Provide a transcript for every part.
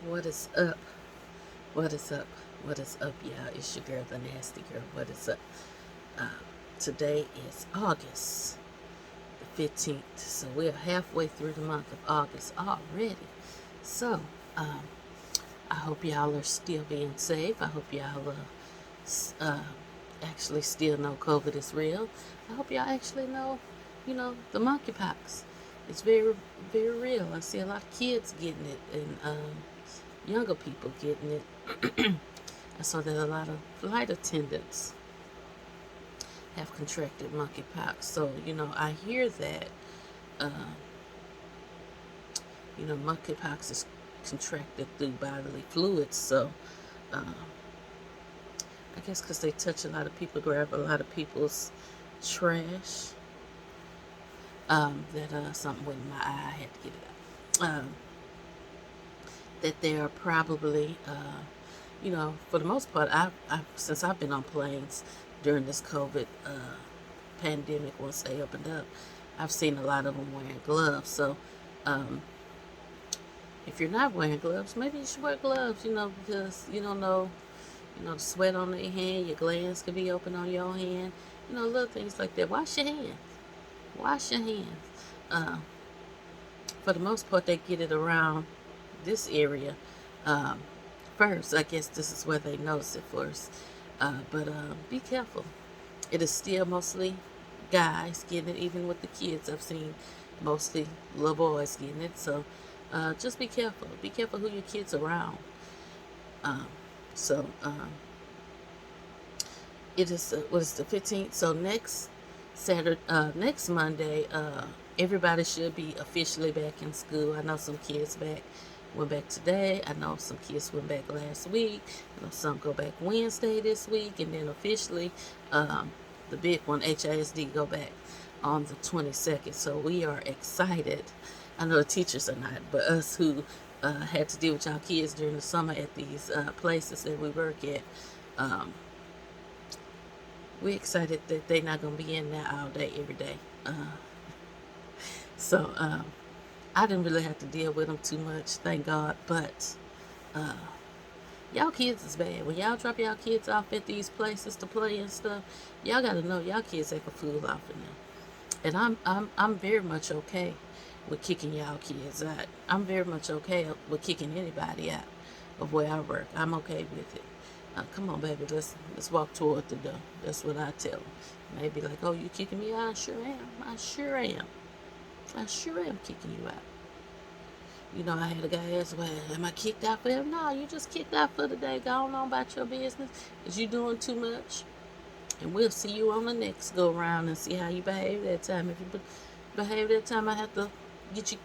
What is up? What is up? What is up, y'all? It's your girl, the Nasty Girl. What is up? Uh, Today is August the 15th, so we're halfway through the month of August already. So, um, I hope y'all are still being safe. I hope y'all uh, actually still know COVID is real. I hope y'all actually know, the monkeypox. It's very, very real. I see a lot of kids getting it, and younger people getting it. I saw that a lot of flight attendants have contracted monkeypox. So, I hear that, uh, monkeypox is contracted through bodily fluids. So, uh, I guess because they touch a lot of people, grab a lot of people's trash, that something went in my eye. I had to get it out. That they are probably, for the most part, since I've been on planes during this COVID pandemic, once they opened up, I've seen a lot of them wearing gloves. So, um, if you're not wearing gloves, maybe you should wear gloves, because you don't know, the sweat on your hand, your glands could be open on your hand, little things like that. Wash your hands. Wash your hands. Uh, for the most part, they get it around this area um, first. I guess this is where they notice it first. But be careful. It is still mostly guys getting it, even with the kids. I've seen mostly little boys getting it. So just be careful. Be careful who your kids around. Um, so it is what is the 15th? So next Monday, everybody should be officially back in school. I know some kids went back today. I know some kids went back last week. I know some go back Wednesday this week, and then officially, the big one, HISD, go back on the 22nd. So we are excited. I know the teachers are not, but us who had to deal with y'all kids during the summer at these places that we work at. Um, we're excited that they're not going to be in there all day, every day. So I didn't really have to deal with them too much, thank God. But uh, y'all kids is bad. When y'all drop y'all kids off at these places to play and stuff, y'all got to know y'all kids act a fool off in there. And I'm very much okay with kicking y'all kids out. I'm very much okay with kicking anybody out of where I work. I'm okay with it. Come on, baby, let's walk toward the door. That's what I tell them. Maybe like, oh, you kicking me out? I sure am. I sure am. I sure am kicking you out. I had a guy ask, well, am I kicked out for him? No, you just kicked out for the day. Go on about your business because you're doing too much. And we'll see you on the next go round and see how you behave that time. If you behave that time, I have to get you,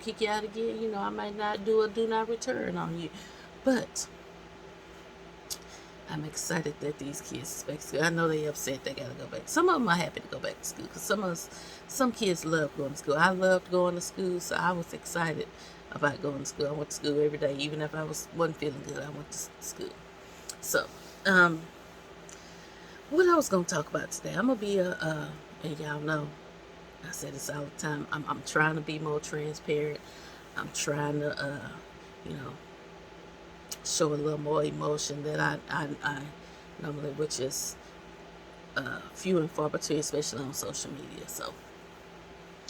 kick you out again. I might not do a do not return on you. But I'm excited that these kids is back to school. I know they upset they gotta go back. Some of them are happy to go back to school because some kids love going to school. I loved going to school, so I was excited about going to school. I went to school every day, even if I wasn't feeling good. I went to school. So, what I was gonna talk about today, I'm gonna be and y'all know, I say this all the time. I'm trying to be more transparent. I'm trying to, you know, show a little more emotion that I normally, which is few and far between, especially on social media. So,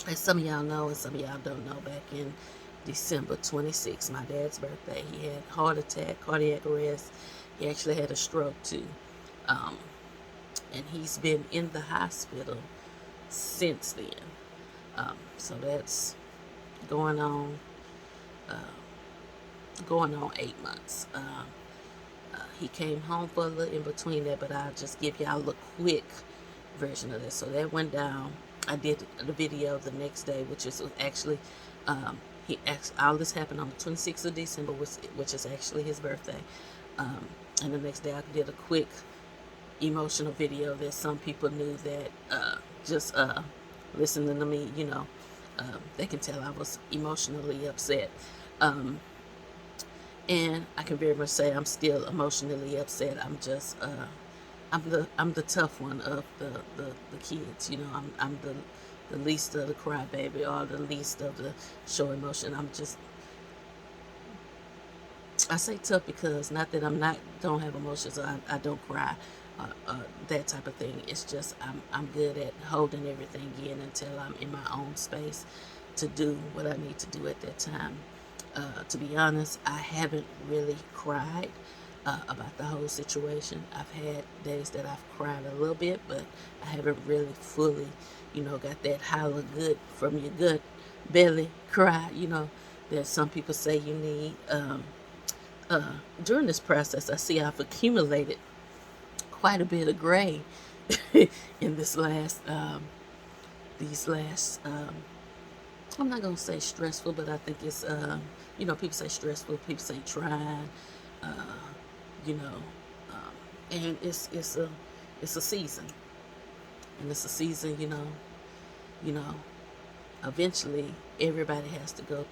as some of y'all know, and some of y'all don't know, back in December 26th, my dad's birthday, he had heart attack, cardiac arrest. He actually had a stroke too. Um, and he's been in the hospital since then. So that's going on uh, going on 8 months. He came home for a little in between that, but I'll just give y'all a quick version of this. So that went down. I did the video the next day, which is actually all this happened on the 26th of December, which is actually his birthday. And the next day I did a quick emotional video that some people knew that just listening to me, they can tell I was emotionally upset. And I can very much say I'm still emotionally upset. I'm the tough one of the kids. I'm the least of the crybaby or the least of the show emotion. I'm just I say tough because not that don't have emotions, or I don't cry, that type of thing. It's just I'm good at holding everything in until I'm in my own space to do what I need to do at that time. To be honest, I haven't really cried about the whole situation. I've had days that I've cried a little bit, but I haven't really fully, got that holler good from your gut belly cry, that some people say you need. During this process, I see I've accumulated quite a bit of gray in these last, I'm not gonna say stressful, but I think it's, people say stressful, people say trying, uh, you know, and it's a season, and it's a season, you know, eventually everybody has to get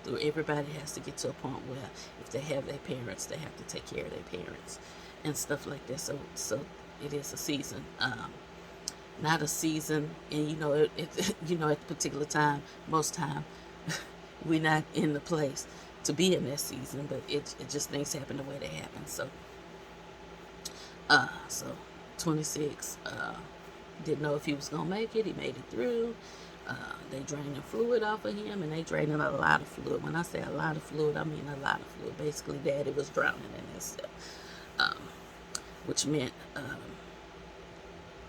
to a point where if they have their parents, they have to take care of their parents and stuff like that. So it is a season, not a season. And at the particular time, most time we're not in the place to be in that season, but it just things happen the way they happen. So 26, didn't know if he was gonna make it. He made it through. They draining fluid off of him, and they draining a lot of fluid. When I say a lot of fluid, I mean a lot of fluid. Basically, Daddy was drowning in himself, um, which meant,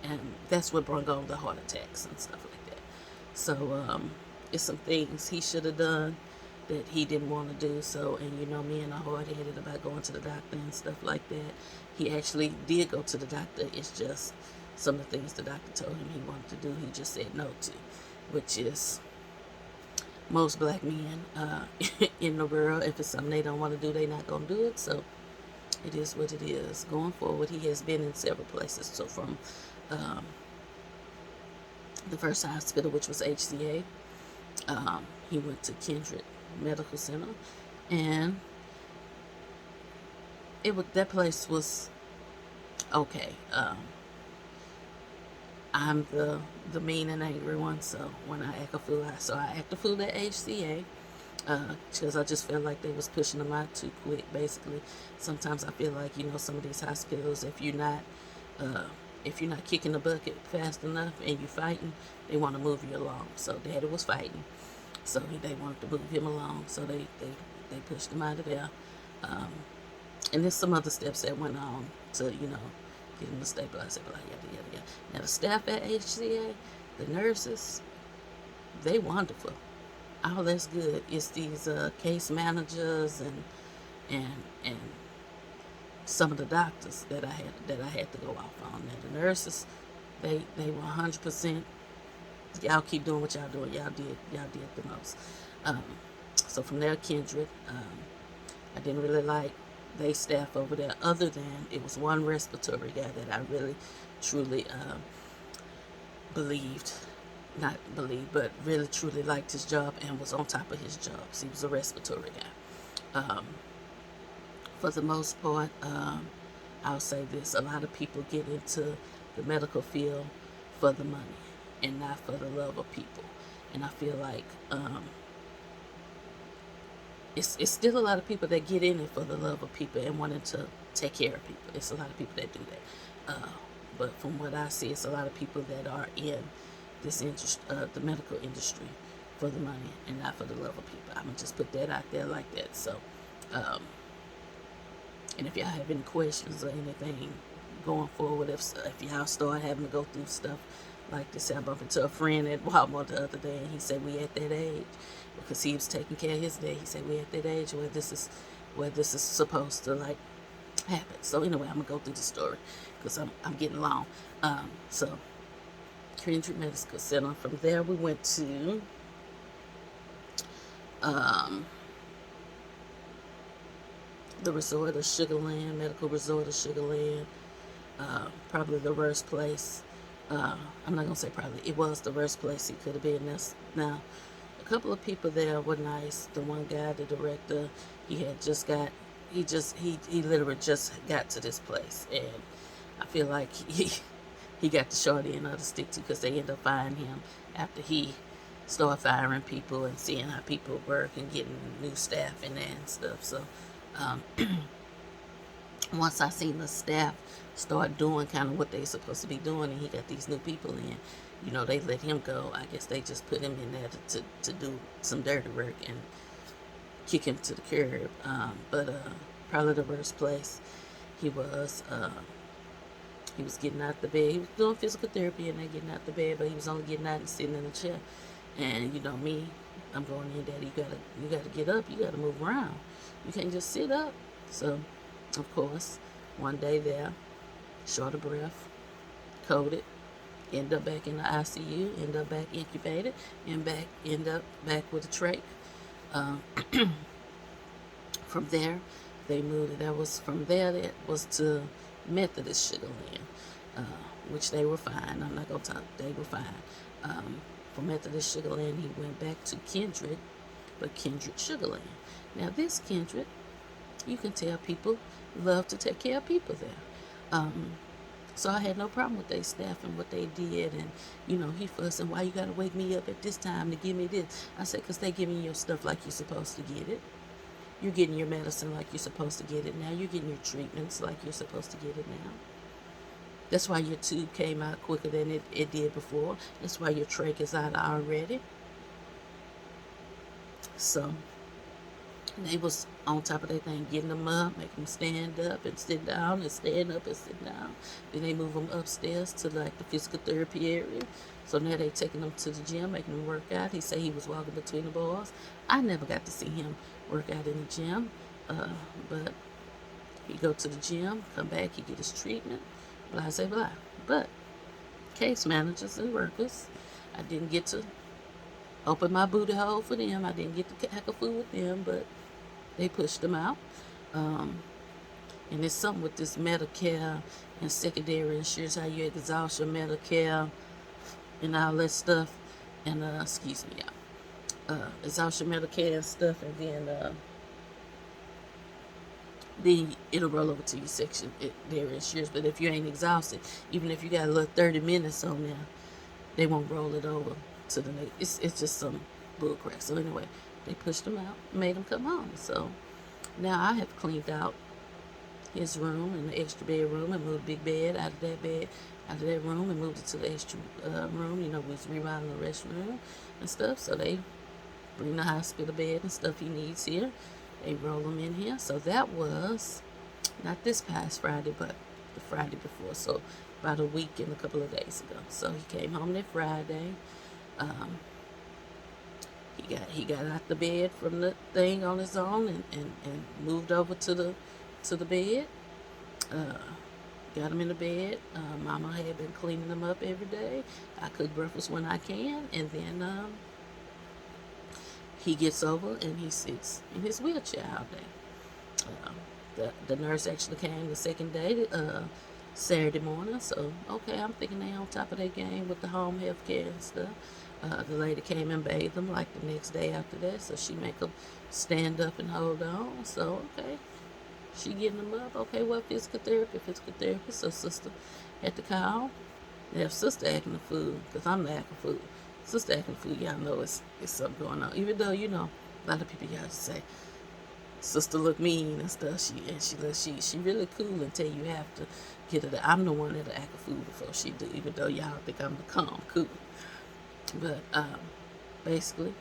and that's what brought on the heart attacks and stuff like that. So it's some things he should have done that he didn't want to do. So, and me and I hard-headed about going to the doctor and stuff like that. He actually did go to the doctor. It's just some of the things the doctor told him he wanted to do, he just said no to, which is most black men in the world. If it's something they don't want to do, they're not going to do it. So it is what it is. Going forward, he has been in several places. So from the first hospital, which was HCA, he went to Kindred Medical Center, and that place was okay. I'm the mean and angry one, so when I act a fool, I act a fool at HCA, because I just felt like they was pushing them out too quick. Basically, sometimes I feel like some of these hospitals, if you're not kicking the bucket fast enough and you're fighting, they want to move you along. So Daddy was fighting, so they wanted to move him along, so they pushed him out of there. And there's some other steps that went on to get him to stabilize, blah, yada yada yada. Now the staff at HCA, the nurses, they wonderful. All that's good. It's these case managers and some of the doctors that I had to go off on. Now the nurses, they were 100%. Y'all keep doing what y'all doing. Y'all did the most. So from there, Kindred, I didn't really like they staff over there, other than it was one respiratory guy that I really truly but really truly liked his job and was on top of his job. So he was a respiratory guy. For the most part, I'll say this: a lot of people get into the medical field for the money and not for the love of people. And I feel like it's still a lot of people that get in it for the love of people and wanting to take care of people. It's a lot of people that do that. But from what I see, it's a lot of people that are in this industry, the medical industry, for the money and not for the love of people. I'm gonna just put that out there like that. So, and if y'all have any questions or anything going forward, if y'all start having to go through stuff like this, I bumped into a friend at Walmart the other day, and he said we at that age, because he was taking care of his day. He said we at that age where this is supposed to like happen. So anyway, I'm gonna go through the story because I'm getting long. So Kindred Medical Center. From there, we went to the resort of Sugarland, Medical Resort of Sugarland. Probably the worst place. I'm not gonna say probably. It was the worst place he could have been. Now, a couple of people there were nice. The one guy, the director, he literally just got to this place, and I feel like he got the short end of the stick too, because they ended up firing him after he started firing people and seeing how people work and getting new staff in there and stuff. So Um, once I seen the staff start doing kind of what they supposed to be doing, and he got these new people in, they let him go. I guess they just put him in there to do some dirty work and kick him to the curb. But probably the worst place he was. He was getting out the bed. He was doing physical therapy and then getting out the bed, but he was only getting out and sitting in a chair. And me, I'm going in, Daddy. You gotta get up. You gotta move around. You can't just sit up. So, of course, one day there, short of breath, coded, end up back in the ICU, end up back incubated, and end up back with a trach. Um, from there, they moved it. That was to Methodist Sugar Land, which they were fine. I'm not gonna talk. They were fine. From Methodist Sugar Land, he went back to Kindred, but Kindred Sugar Land. Now this Kindred, you can tell people love to take care of people there. So I had no problem with their staff and what they did. And, he fussing, why you got to wake me up at this time to give me this? I said, because they giving you your stuff like you're supposed to get it. You're getting your medicine like you're supposed to get it now. You're getting your treatments like you're supposed to get it now. That's why your tube came out quicker than it did before. That's why your trach is out already. So they was on top of that thing, getting them up, making them stand up and sit down and stand up and sit down. Then they move them upstairs to like the physical therapy area. So now they taking them to the gym, making them work out. He said he was walking between the bars. I never got to see him work out in the gym, but he go to the gym, come back, he get his treatment, blah, blah, blah. But case managers and workers, I didn't get to open my booty hole for them. I didn't get to hack a food with them, but they pushed them out. And it's something with this Medicare and secondary insurance, how you exhaust your Medicare and all that stuff. And, excuse me, y'all. Exhaust your Medicare and stuff, and then it'll roll over to your section, their insurance. But if you ain't exhausted, even if you got a little 30 minutes on there, they won't roll it over to the next. It's just some bull crap. So anyway, they pushed him out, made him come home. So now I have cleaned out his room and the extra bedroom and moved the big bed out of that room and moved it to the extra room. We was remodeling the restroom and stuff. So they bring the hospital bed and stuff he needs here. They roll him in here. So that was not this past Friday, but the Friday before. So about a week and a couple of days ago. So he came home that Friday. He got out the bed from the thing on his own and moved over to the bed. Got him in the bed. Mama had been cleaning him up every day. I cook breakfast when I can, and then he gets over and he sits in his wheelchair all day. The nurse actually came the second day, Saturday morning. So okay, I'm thinking they on top of their game with the home health care and stuff. The lady came and bathed him like the next day after that, so she make him stand up and hold on. So okay, she getting him up. Okay, well, physical therapy. So sister had to call. If sister acting the fool, because I'm the acting fool. Sister acting the fool, y'all know it's something going on. Even though a lot of people y'all say sister look mean and stuff. She really cool until you have to get her. I'm the one that'll act a fool before she do. Even though y'all think I'm the calm, cool. But basically,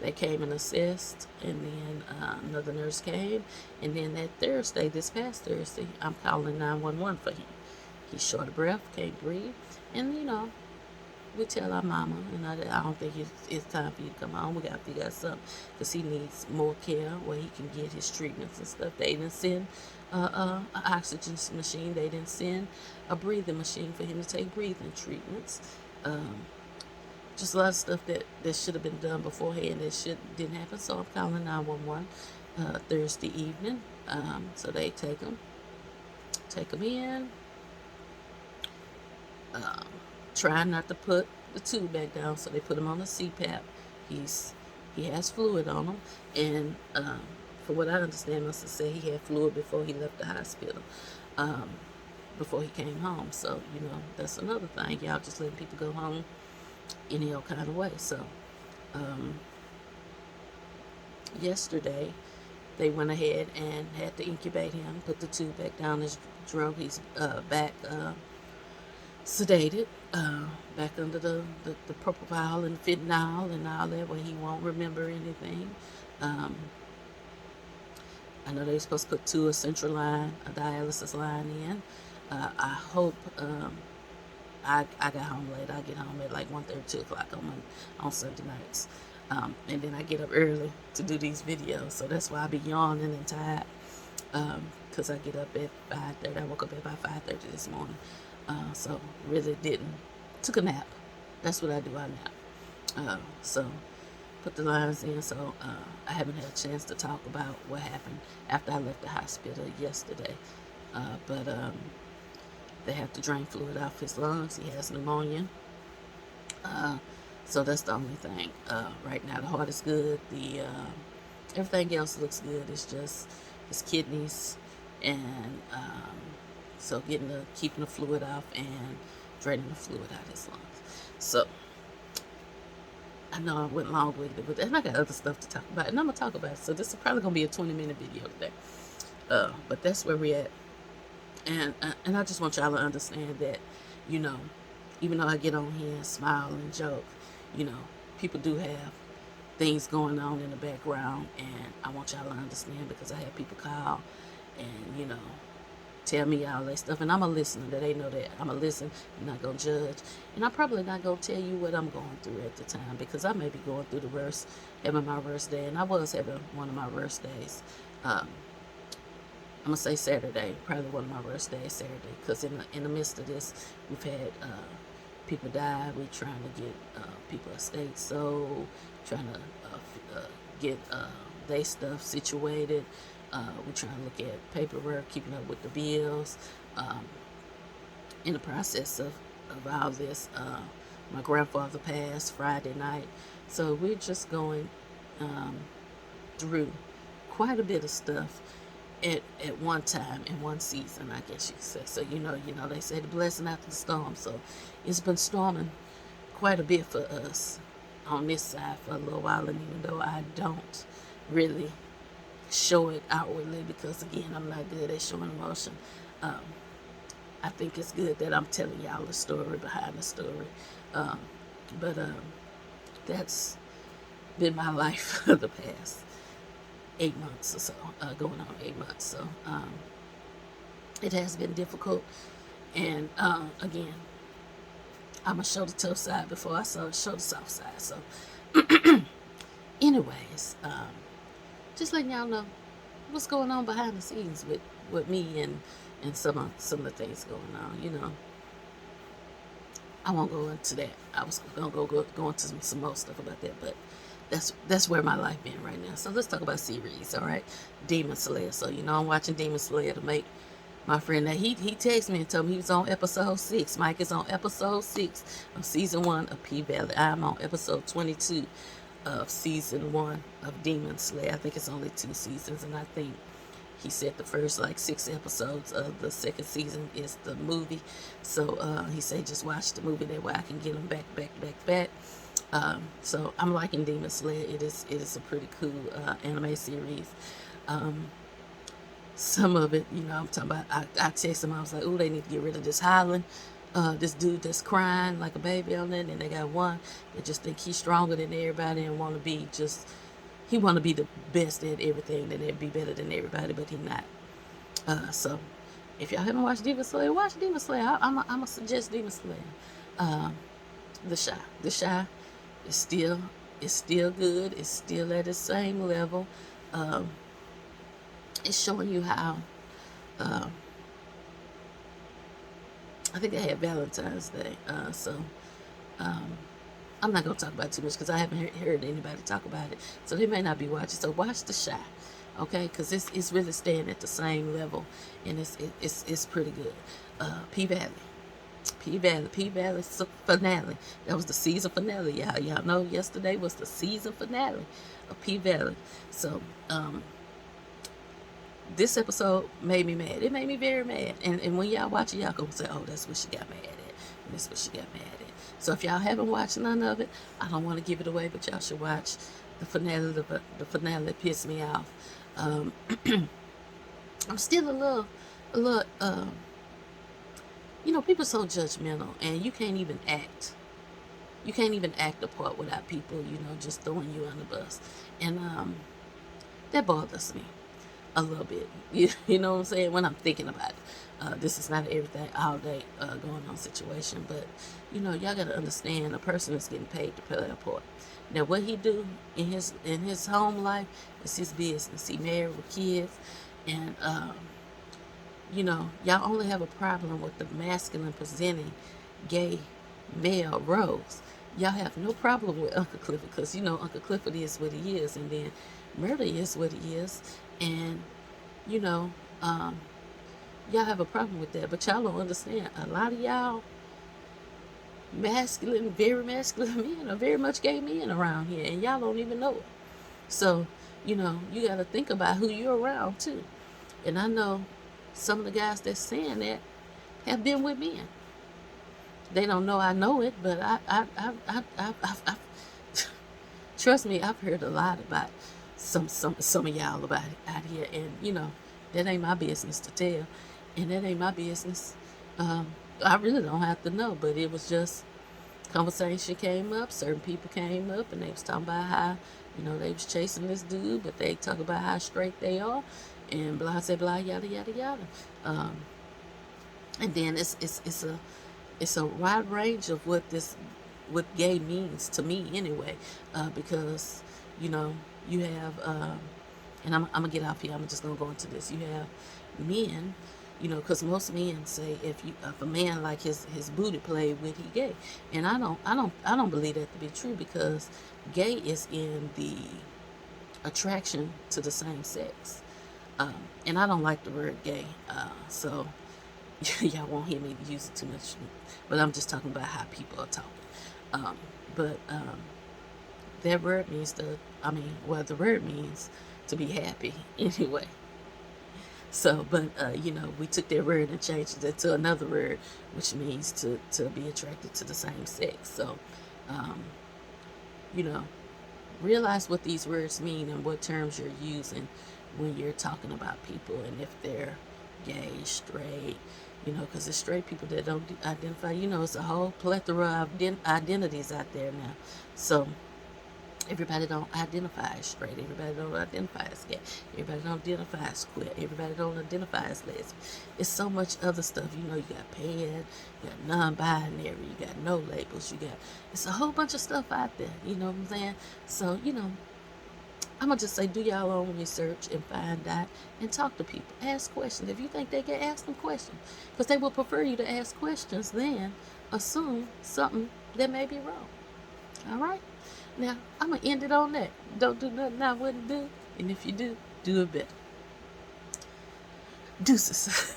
they came and assessed, and then another nurse came, and then this past Thursday, I'm calling 911 for him. He's short of breath, can't breathe, and we tell our mama, and I don't think it's time for you to come home. We got to figure out something, because he needs more care where he can get his treatments and stuff. They didn't send an oxygen machine. They didn't send a breathing machine for him to take breathing treatments. Just a lot of stuff that should have been done beforehand that didn't happen. So I'm calling 911 Thursday evening. So they take him in. Trying not to put the tube back down, so they put him on the CPAP. He has fluid on him, and for what I understand, must have said he had fluid before he left the hospital, before he came home. So that's another thing. Y'all just letting people go home any old kind of way. So yesterday they went ahead and had to incubate him, put the tube back down his throat. He's back sedated, back under the propofol and fentanyl and all that, where he won't remember anything. I know they were supposed to put a central line, a dialysis line in. I hope. I got home late. I get home at like 1:30, 2 o'clock on Sunday nights. And then I get up early to do these videos. So that's why I be yawning and tired. Because I get up at 5:30. I woke up at about 5:30 this morning. So really took a nap. That's what I do, I nap. So put the lines in. So I haven't had a chance to talk about what happened after I left the hospital yesterday. But they have to drain fluid off his lungs. He has pneumonia. So that's the only thing. Right now the heart is good. Everything else looks good. It's just his kidneys, and so keeping the fluid off and draining the fluid out of his lungs. So I know I went long with it, and I got other stuff to talk about, and I'm gonna talk about it. So this is probably gonna be a 20-minute video today. But that's where we're at. And I just want y'all to understand that, even though I get on here and smile and joke, people do have things going on in the background, and I want y'all to understand, because I have people call and, tell me all that stuff, and I'm a listener. That they know that I'm a listen. I'm not gonna judge, and I'm probably not gonna tell you what I'm going through at the time, because I may be going through having my worst day, and I was having one of my worst days. I'm gonna say Saturday, probably one of my worst days, Saturday, because in the midst of this, we've had people die. We're trying to get people estate sold, trying to get their stuff situated. We're trying to look at paperwork, keeping up with the bills. In the process of all this, my grandfather passed Friday night, so we're just going through quite a bit of stuff at one time in one season, I guess you could say. So they say the blessing after the storm. So it's been storming quite a bit for us on this side for a little while, and even though I don't really show it outwardly, because again, I'm not good at showing emotion, I think it's good that I'm telling y'all the story behind the story. But that's been my life for the past 8 months or so, going on 8 months. So it has been difficult, and again, I'm gonna show the tough side before I show the soft side. So anyways, just letting y'all know what's going on behind the scenes with me and some of the things going on. I won't go into that. I was gonna go into some more stuff about that, but that's where my life been right now. So let's talk about series, all right? Demon Slayer. So I'm watching Demon Slayer to make my friend that he texted me and told me he was on episode 6. Mike is on episode 6 of season 1 of P-Valley. I'm on episode 22 of season 1 of Demon Slayer. I think it's only 2 seasons, and I think he said the first 6 episodes of the second season is the movie. So he said just watch the movie, that way I can get them back. So I'm liking Demon Slayer. It is a pretty cool anime series. Some of it, I'm talking about, I texted him, I was like, oh, they need to get rid of this Highland, this dude that's crying like a baby on there, and they got one that just think he's stronger than everybody and want to be he want to be the best at everything, that it'd be better than everybody, but he not. So if y'all haven't watched Demon Slayer, watch Demon Slayer. I'm gonna suggest Demon Slayer. The Shy is still good. It's still at the same level. It's showing you how. I think I had Valentine's Day. So I'm not gonna talk about it too much, because I haven't heard anybody talk about it. So they may not be watching. So watch The Shy, okay? Because it's really staying at the same level, and it's pretty good. P-Valley finale. That was the season finale, y'all. Y'all know yesterday was the season finale of P-Valley. So this episode made me mad. It made me very mad. And when y'all watch it, y'all gonna say, oh, that's what she got mad at. And that's what she got mad at. So if y'all haven't watched none of it, I don't want to give it away, but y'all should watch the finale. The finale pissed me off. Um, I'm still a little, people so judgmental, and you can't even act a part without people, just throwing you on the bus. And that bothers me a little bit. You know what I'm saying? When I'm thinking about it. This is not everything all day going on situation, but y'all gotta understand a person is getting paid to play a part. Now, what he do in his home life is his business. He married with kids, and y'all only have a problem with the masculine presenting gay male roles. Y'all have no problem with Uncle Clifford because Uncle Clifford is what he is, and then Murder is what he is, and you know, um, y'all have a problem with that, but y'all don't understand. A lot of y'all very masculine men are very much gay men around here, and y'all don't even know it. So, you got to think about who you're around too. And I know some of the guys that's saying that have been with men. They don't know I know it, but I trust me, I've heard a lot about some of y'all about it out here, and that ain't my business to tell, and that ain't my business. Um, I really don't have to know, but it was just conversation came up. Certain people came up, and they was talking about how they was chasing this dude, but they talk about how straight they are, and blah blah blah yada yada yada. Um, and then it's a wide range of what gay means to me anyway, because you know you have and I'm gonna get off here. I'm just gonna go into this. You have men, because most men say if a man like his booty played with, he gay, and I don't believe that to be true, because gay is in the attraction to the same sex, and I don't like the word gay, so y'all won't hear me use it too much, but I'm just talking about how people are talking. But that word means the word means to be happy anyway. So, but we took that word and changed it to another word, which means to be attracted to the same sex. So, um, you know, realize what these words mean and what terms you're using when you're talking about people, and if they're gay, straight, because it's straight people that don't identify. It's a whole plethora of identities out there now. So everybody don't identify as straight. Everybody don't identify as gay. Everybody don't identify as queer. Everybody don't identify as lesbian. It's so much other stuff. You got pan, you got non-binary, you got no labels, it's a whole bunch of stuff out there. You know what I'm saying? So, I'm gonna just say, do y'all own research and find out and talk to people. Ask questions. If you think they can, ask them questions, because they will prefer you to ask questions than assume something that may be wrong. All right. Now I'm gonna end it on that. Don't do nothing I wouldn't do, and if you do, do it better. Deuces.